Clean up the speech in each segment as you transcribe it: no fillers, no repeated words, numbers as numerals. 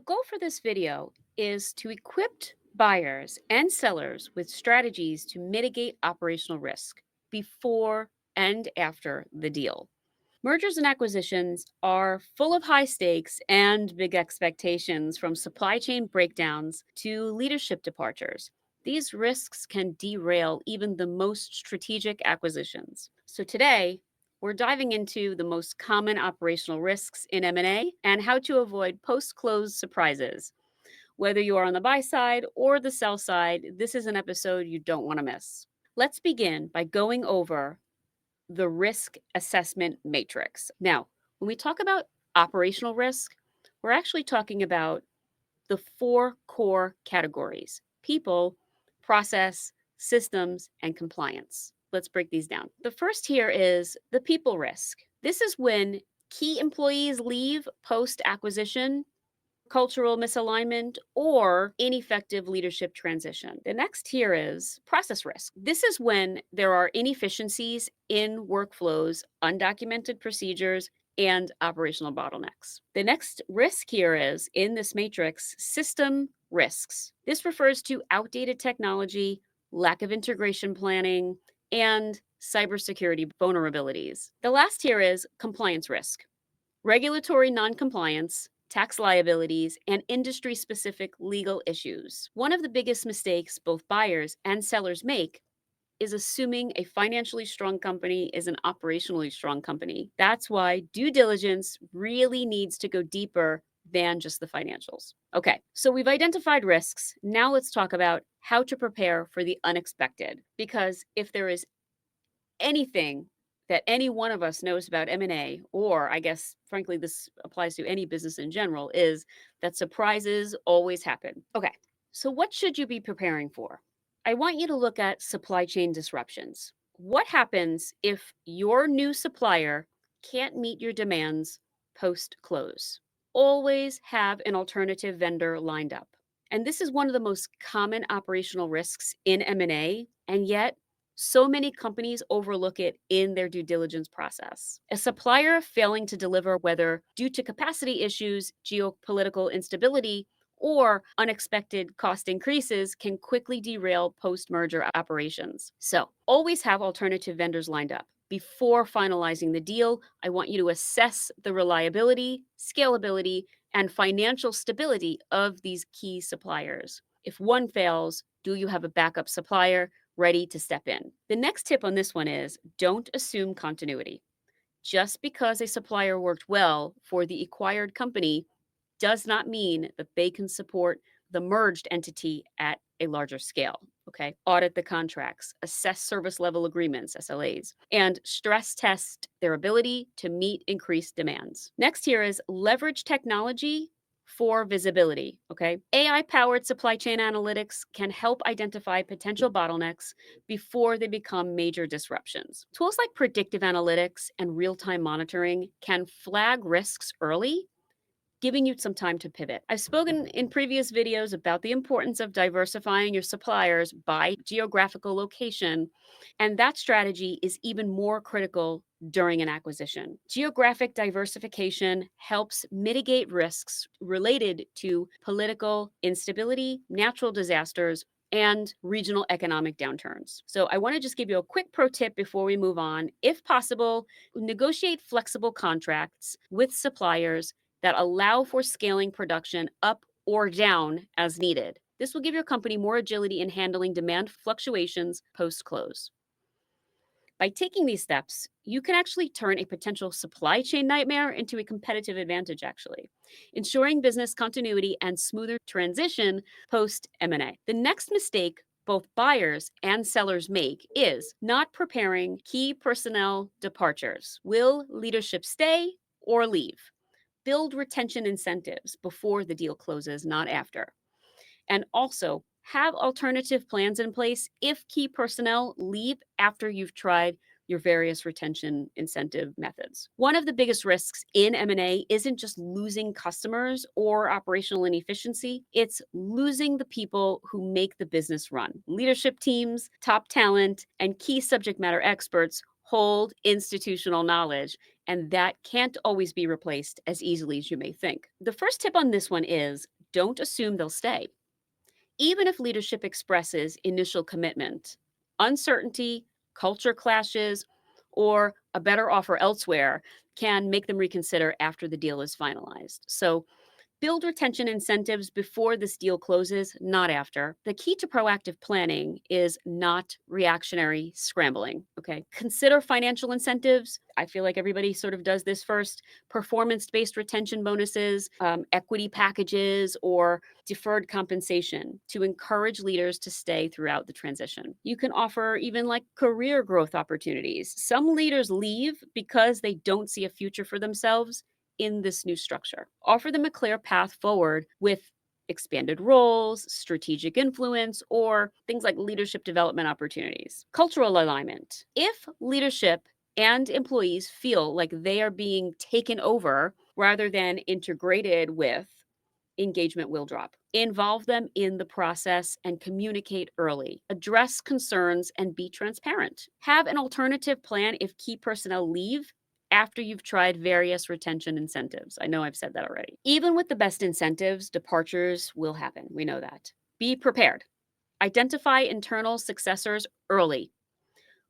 goal for this video is to equip buyers and sellers with strategies to mitigate operational risk before and after the deal. Mergers and acquisitions are full of high stakes and big expectations, from supply chain breakdowns to leadership departures. These risks can derail even the most strategic acquisitions. So today, we're diving into the most common operational risks in M&A and how to avoid post-close surprises. Whether you are on the buy side or the sell side, this is an episode you don't want to miss. Let's begin by going over the risk assessment matrix. Now, when we talk about operational risk, we're actually talking about the four core categories: people, process, systems, and compliance. Let's break these down. The first here is the people risk. This is when key employees leave post acquisition, cultural misalignment, or ineffective leadership transition. The next here is process risk. This is when there are inefficiencies in workflows, undocumented procedures, and operational bottlenecks. The next risk here is, in this matrix, system risks. This refers to outdated technology, lack of integration planning, and cybersecurity vulnerabilities. The last here is compliance risk. Regulatory noncompliance, tax liabilities, and industry specific legal issues. One of the biggest mistakes both buyers and sellers make is assuming a financially strong company is an operationally strong company. That's why due diligence really needs to go deeper than just the financials. Okay, so we've identified risks. Now let's talk about how to prepare for the unexpected. Because if there is anything that any one of us knows about M&A, or I guess frankly this applies to any business in general, is that surprises always happen. Okay, so what should you be preparing for? I want you to look at supply chain disruptions. What happens if your new supplier can't meet your demands post close? Always have an alternative vendor lined up. And this is one of the most common operational risks in M&A, and yet so many companies overlook it in their due diligence process. A supplier failing to deliver, whether due to capacity issues, geopolitical instability, or unexpected cost increases, can quickly derail post merger operations. So, always have alternative vendors lined up. Before finalizing the deal, I want you to assess the reliability, scalability, and financial stability of these key suppliers. If one fails, do you have a backup supplier ready to step in? The next tip on this one is, don't assume continuity. Just because a supplier worked well for the acquired company does not mean that they can support the merged entity at a larger scale. Okay. Audit the contracts, assess service level agreements, SLAs, and stress test their ability to meet increased demands. Next here is leverage technology for visibility. Okay. AI powered supply chain analytics can help identify potential bottlenecks before they become major disruptions. Tools like predictive analytics and real time monitoring can flag risks early, giving you some time to pivot. I've spoken in previous videos about the importance of diversifying your suppliers by geographical location, and that strategy is even more critical during an acquisition. Geographic diversification helps mitigate risks related to political instability, natural disasters, and regional economic downturns. So, I want to just give you a quick pro tip before we move on. If possible, negotiate flexible contracts with suppliers that allow for scaling production up or down as needed. This will give your company more agility in handling demand fluctuations post close. By taking these steps, you can actually turn a potential supply chain nightmare into a competitive advantage, actually, ensuring business continuity and smoother transition post M&A. The next mistake both buyers and sellers make is not preparing key personnel departures. Will leadership stay or leave? Build retention incentives before the deal closes, not after. And also have alternative plans in place if key personnel leave after you've tried your various retention incentive methods. One of the biggest risks in M&A isn't just losing customers or operational inefficiency, it's losing the people who make the business run. Leadership teams, top talent, and key subject matter experts hold institutional knowledge, and that can't always be replaced as easily as you may think. The first tip on this one is don't assume they'll stay. Even if leadership expresses initial commitment, uncertainty, culture clashes, or a better offer elsewhere can make them reconsider after the deal is finalized. So, build retention incentives before this deal closes, not after. The key to proactive planning is not reactionary scrambling. Okay. Consider financial incentives. I feel like everybody sort of does this first: performance based retention bonuses, equity packages, or deferred compensation to encourage leaders to stay throughout the transition. You can offer even like career growth opportunities. Some leaders leave because they don't see a future for themselves in this new structure. Offer them a clear path forward with expanded roles, strategic influence, or things like leadership development opportunities. Cultural alignment. If leadership and employees feel like they are being taken over rather than integrated with, engagement will drop. Involve them in the process and communicate early. Address concerns and be transparent. Have an alternative plan if key personnel leave after you've tried various retention incentives. I know I've said that already. Even with the best incentives, departures will happen. We know that. Be prepared. Identify internal successors early.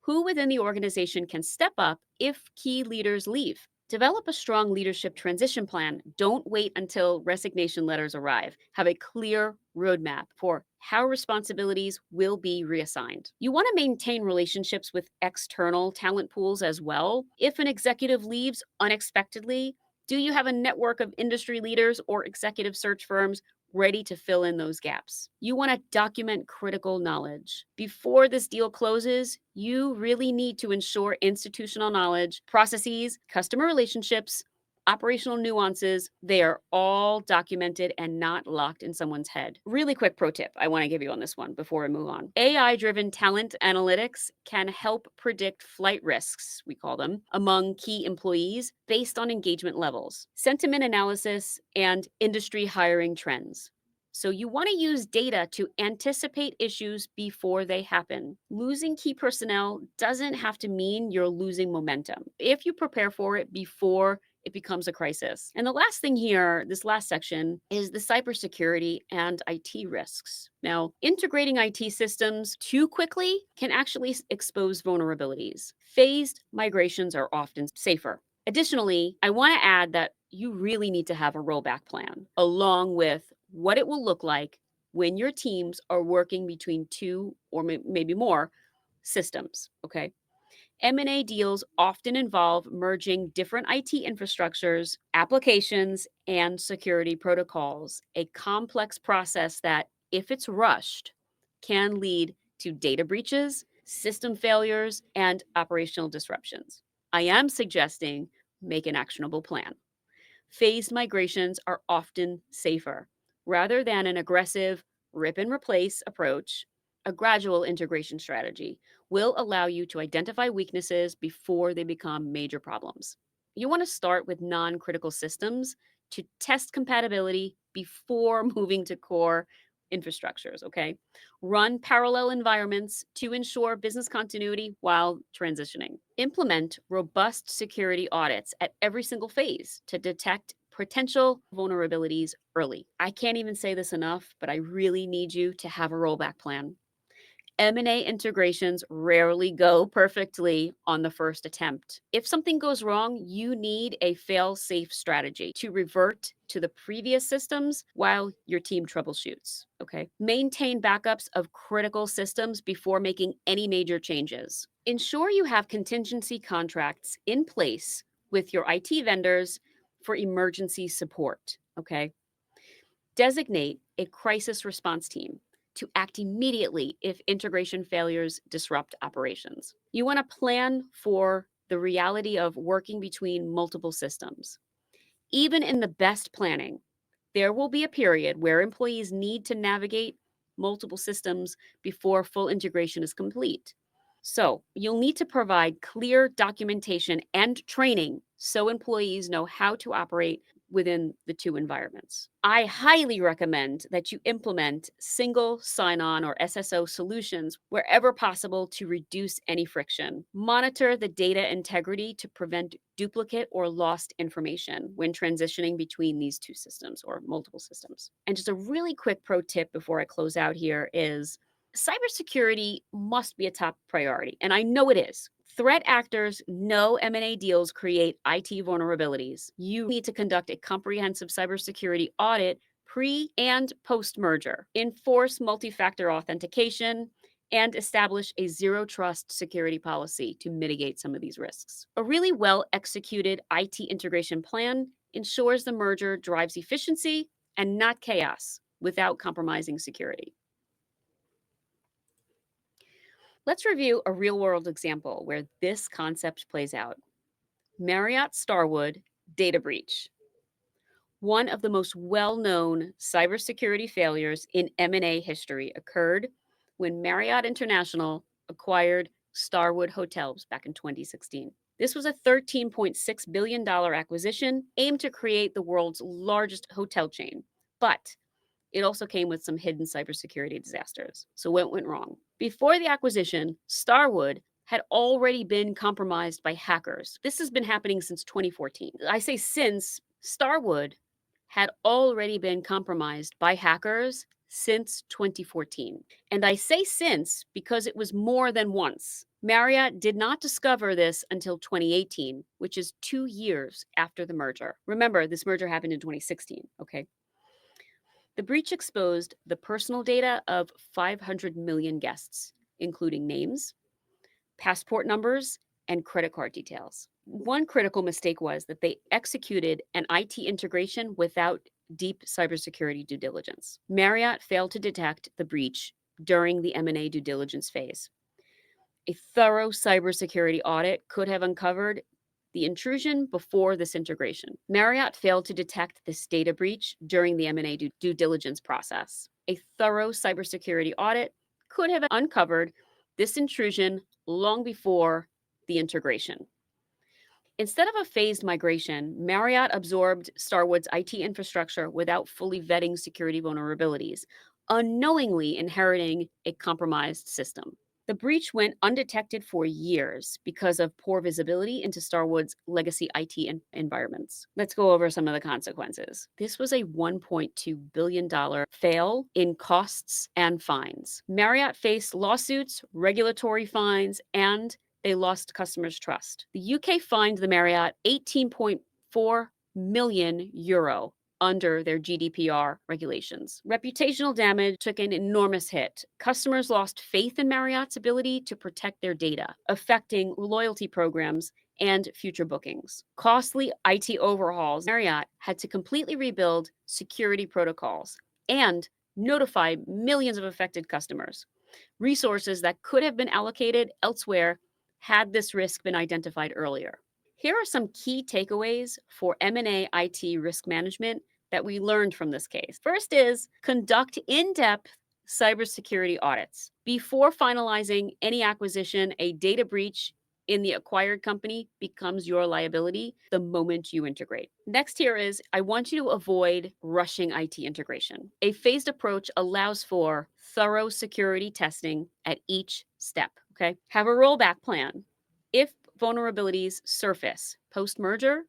Who within the organization can step up if key leaders leave? Develop a strong leadership transition plan. Don't wait until resignation letters arrive. Have a clear roadmap for how responsibilities will be reassigned. You want to maintain relationships with external talent pools as well. If an executive leaves unexpectedly, do you have a network of industry leaders or executive search firms ready to fill in those gaps? You want to document critical knowledge. Before this deal closes, you really need to ensure institutional knowledge, processes, customer relationships, operational nuances, they are all documented and not locked in someone's head. Really quick pro tip I want to give you on this one before I move on. AI driven talent analytics can help predict flight risks, we call them, among key employees based on engagement levels, sentiment analysis, and industry hiring trends. So you want to use data to anticipate issues before they happen. Losing key personnel doesn't have to mean you're losing momentum if you prepare for it before it becomes a crisis. And the last thing here, this last section, is the cybersecurity and IT risks. Now, integrating IT systems too quickly can actually expose vulnerabilities. Phased migrations are often safer. Additionally, I want to add that you really need to have a rollback plan along with what it will look like when your teams are working between two or maybe more systems, okay? M&A deals often involve merging different IT infrastructures, applications, and security protocols, a complex process that, if it's rushed, can lead to data breaches, system failures, and operational disruptions. I am suggesting make an actionable plan. Phased migrations are often safer. Rather than an aggressive rip and replace approach, a gradual integration strategy will allow you to identify weaknesses before they become major problems. You want to start with non critical systems to test compatibility before moving to core infrastructures, okay? Run parallel environments to ensure business continuity while transitioning. Implement robust security audits at every single phase to detect potential vulnerabilities early. I can't even say this enough, but I really need you to have a rollback plan. M&A integrations rarely go perfectly on the first attempt. If something goes wrong, you need a fail-safe strategy to revert to the previous systems while your team troubleshoots, okay? Maintain backups of critical systems before making any major changes. Ensure you have contingency contracts in place with your IT vendors for emergency support, okay? Designate a crisis response team to act immediately if integration failures disrupt operations. You want to plan for the reality of working between multiple systems. Even in the best planning, there will be a period where employees need to navigate multiple systems before full integration is complete. So, you'll need to provide clear documentation and training so employees know how to operate within the two environments. I highly recommend that you implement single sign on or SSO solutions wherever possible to reduce any friction. Monitor the data integrity to prevent duplicate or lost information when transitioning between these two systems or multiple systems. And just a really quick pro tip before I close out here is cybersecurity must be a top priority, and I know it is. Threat actors know M&A deals create IT vulnerabilities. You need to conduct a comprehensive cybersecurity audit pre and post merger, enforce multi factor authentication, and establish a zero trust security policy to mitigate some of these risks. A really well executed IT integration plan ensures the merger drives efficiency and not chaos without compromising security. Let's review a real world example where this concept plays out. Marriott Starwood data breach. One of the most well-known cybersecurity failures in M&A history occurred when Marriott International acquired Starwood Hotels back in 2016. This was a $13.6 billion acquisition aimed to create the world's largest hotel chain. But it also came with some hidden cybersecurity disasters. So what went wrong? Before the acquisition, Starwood had already been compromised by hackers. This has been happening since 2014. I say since Starwood had already been compromised by hackers since 2014. And I say since because it was more than once. Marriott did not discover this until 2018, which is 2 years after the merger. Remember, this merger happened in 2016, okay? The breach exposed the personal data of 500 million guests, including names, passport numbers, and credit card details. One critical mistake was that they executed an IT integration without deep cybersecurity due diligence. Marriott failed to detect the breach during the M&A due diligence phase. A thorough cybersecurity audit could have uncovered the intrusion before this integration. Marriott failed to detect this data breach during the M&A due diligence process. A thorough cybersecurity audit could have uncovered this intrusion long before the integration. Instead of a phased migration, Marriott absorbed Starwood's IT infrastructure without fully vetting security vulnerabilities, unknowingly inheriting a compromised system. The breach went undetected for years because of poor visibility into Starwood's legacy IT environments. Let's go over some of the consequences. This was a $1.2 billion fail in costs and fines. Marriott faced lawsuits, regulatory fines, and they lost customers' trust. The UK fined the Marriott 18.4 million euro under their GDPR regulations. Reputational damage took an enormous hit. Customers lost faith in Marriott's ability to protect their data, affecting loyalty programs and future bookings. Costly IT overhauls. Marriott had to completely rebuild security protocols and notify millions of affected customers. Resources that could have been allocated elsewhere had this risk been identified earlier. Here are some key takeaways for M&A IT risk management that we learned from this case. First is conduct in-depth cybersecurity audits. Before finalizing any acquisition, a data breach in the acquired company becomes your liability the moment you integrate. Next here is I want you to avoid rushing IT integration. A phased approach allows for thorough security testing at each step, okay? Have a rollback plan. If vulnerabilities surface post-merger,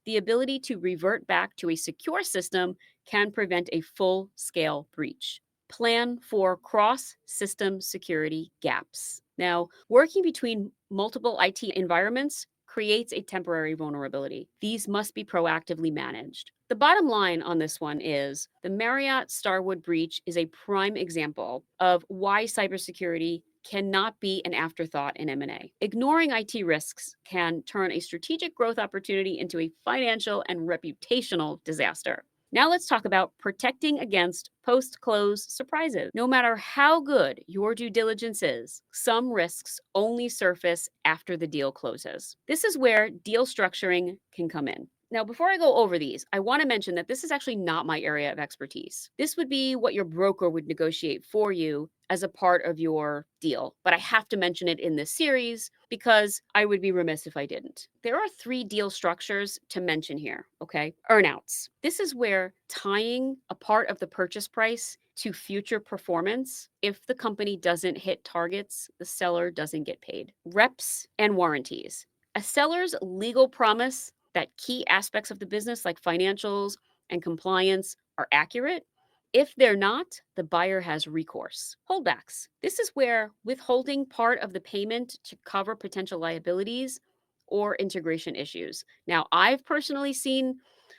the ability to revert back to a secure system can prevent a full-scale breach. Plan for cross-system security gaps. Now, working between multiple IT environments creates a temporary vulnerability. These must be proactively managed. The bottom line on this one is the Marriott Starwood breach is a prime example of why cybersecurity cannot be an afterthought in M&A. Ignoring IT risks can turn a strategic growth opportunity into a financial and reputational disaster. Now let's talk about protecting against post-close surprises. No matter how good your due diligence is, some risks only surface after the deal closes. This is where deal structuring can come in. Now, before I go over these, I want to mention that this is actually not my area of expertise. This would be what your broker would negotiate for you as a part of your deal, but I have to mention it in this series because I would be remiss if I didn't. There are three deal structures to mention here, okay? Earnouts. This is where tying a part of the purchase price to future performance. If the company doesn't hit targets, the seller doesn't get paid. Reps and warranties. A seller's legal promise that key aspects of the business, like financials and compliance, are accurate. If they're not, the buyer has recourse. Holdbacks. This is where withholding part of the payment to cover potential liabilities or integration issues. Now, I've personally seen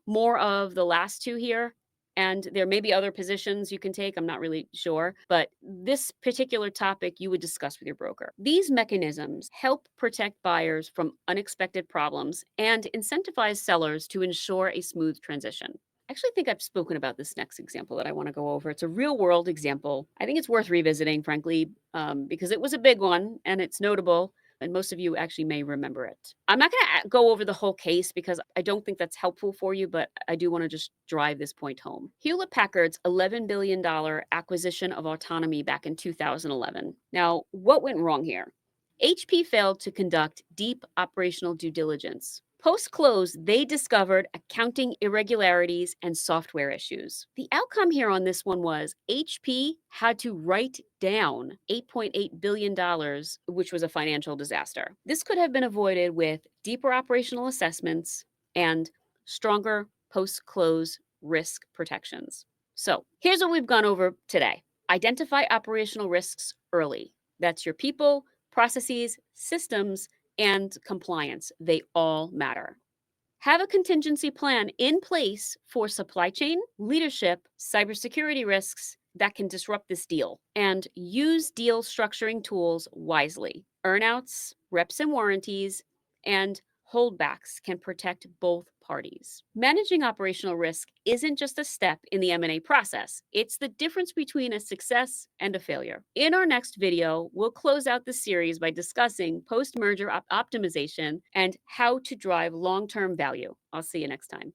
more of the last two here, and there may be other positions you can take. I'm not really sure, but this particular topic you would discuss with your broker. These mechanisms help protect buyers from unexpected problems and incentivize sellers to ensure a smooth transition. I actually think I've spoken about this next example that I want to go over. It's a real world example. I think it's worth revisiting, frankly, because it was a big one and it's notable, and most of you actually may remember it. I'm not going to go over the whole case because I don't think that's helpful for you, but I do want to just drive this point home. Hewlett Packard's $11 billion acquisition of autonomy back in 2011. Now, what went wrong here? HP failed to conduct deep operational due diligence. Post close, they discovered accounting irregularities and software issues. The outcome here on this one was HP had to write down $8.8 billion, which was a financial disaster. This could have been avoided with deeper operational assessments and stronger post close risk protections. So, here's what we've gone over today. Identify operational risks early. That's your people, processes, systems, and compliance. They all matter. Have a contingency plan in place for supply chain, leadership, cybersecurity risks that can disrupt this deal. And use deal structuring tools wisely. Earnouts, reps and warranties, and holdbacks can protect both parties. Managing operational risk isn't just a step in the M&A process. It's the difference between a success and a failure. In our next video, we'll close out the series by discussing post-merger optimization and how to drive long-term value. I'll see you next time.